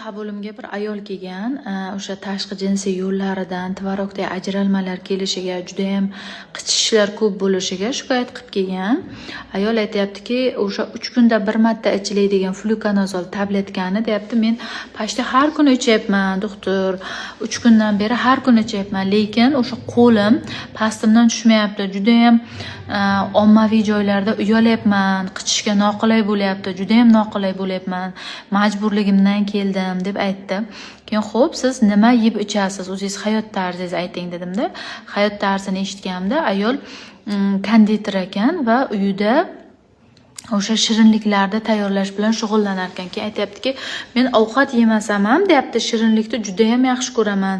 qabulimga bir ayol kelgan, o'sha tashqi jinsiy yo'llaridan tvorogdagi ajralmalar kelishiga, juda ham qichishishlar ko'p bo'lishiga shikoyat qilib kelgan. Ayol aytayaptiki, o'sha 3 kunda bir marta ichiladigan flukonazol tabletkani deyapti, men pashta har kuni ichyapman, doktor. 3 kundan beri har kuni ichyapman, lekin o'sha qo'lim pastimdan tushmayapti. Juda ham ommaviy joylarda uyalyapman, qichishga noqulay bo'lyapti, juda ham noqulay bo'lyapman. Majburligimdan keldim deb aytdi. Keyin xo'p, siz nima yeb ichasiz? O'zingiz hayot tarzingizni ayting dedimda. Hayot tarzini eshitganimda ayol konditor ekan va uyida o'sha shirinliklarni tayyorlash bilan shug'ullanar ekan. Keyin aytayaptiki, men ovqat yemasam ham deyapti, shirinlikni juda ham yaxshi ko'raman.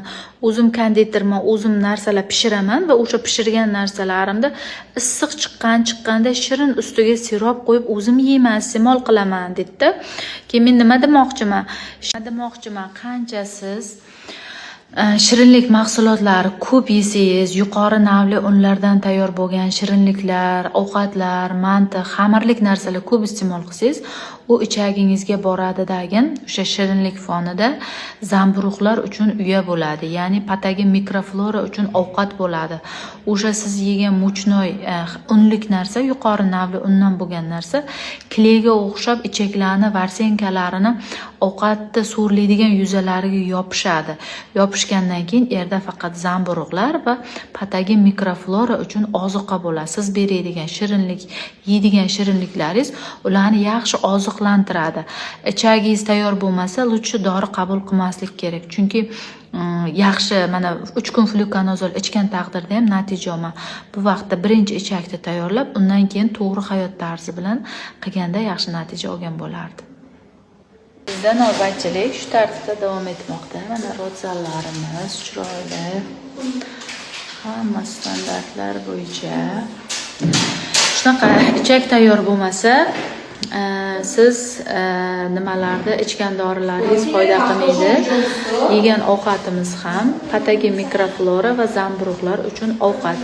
O'zim konditorman, o'zim narsalar pishiraman va o'sha pishirgan narsalarimda issiq chiqqanda shirin ustiga sirop qo'yib o'zim yeyman, iste'mol qilaman dedi. Keyin men nima demoqchiman? Qancha siz shirinlik mahsulotlari ko'p yesangiz, yuqori navli unlardan tayyor bo'lgan shirinliklar, ovqatlar, mantiq, xamirlik narsalar ko'p iste'mol qilsangiz, u ichagingizga boradidagi o'sha shirinlik fonida zamburug'lar uchun uya bo'ladi. Ya'ni patagi mikroflora uchun ovqat bo'ladi. O'sha siz yegan muchnoy unlik narsa, yuqori navli undan bo'lgan narsa klega o'xshab ichaklarni, varsenkalarini ovqatda so'riladigan yuzalariga yopishadi. Yopishgandan keyin yerda faqat zamburug'lar va patagi mikroflora uchun ozuqa bo'ladi. Siz beradigan shirinlik, yeydigan shirinliklaringiz ularni yaxshi oziqlantiradi. Ichagingiz tayyor bo'lmasa, lutchi dori qabul qilmaslik kerak. Chunki yaxshi, mana 3 kun flukonazol ichgan taqdirda ham natija olma. Bu vaqtda birinchi ichakni tayyorlab, undan keyin to'g'ri hayot tarzi bilan qilganda yaxshi natija olgan bo'lardi. Bizda navbatchilik shu tartibda davom etmoqda. Mana ro'zallarimiz chiroyli. Hamma standartlar bo'yicha. Shunaqa ichak tayyor bo'lmasa, siz nimalarda ichgan dorilaringiz foyda qilmaydi. Yegan ovqatimiz ham patagi mikroflora va zamburug'lar uchun ovqat.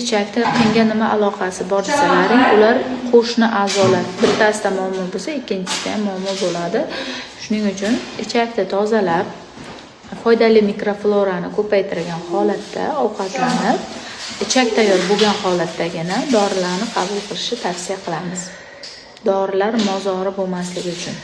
Ichakda qinga nima aloqasi bor desalaring, ular qo'shni a'zolar. Bittasida muammo bo'lsa, ikkinchisida ham muammo bo'ladi. Shuning uchun ichakni tozalab, foydali mikroflorani ko'paytirgan holatda ovqatlanib, ichak tayyor bo'lgan holatdagina dorilarni qabul qilishni tavsiya qilamiz. Dorilar mozori bo'lmasligi uchun.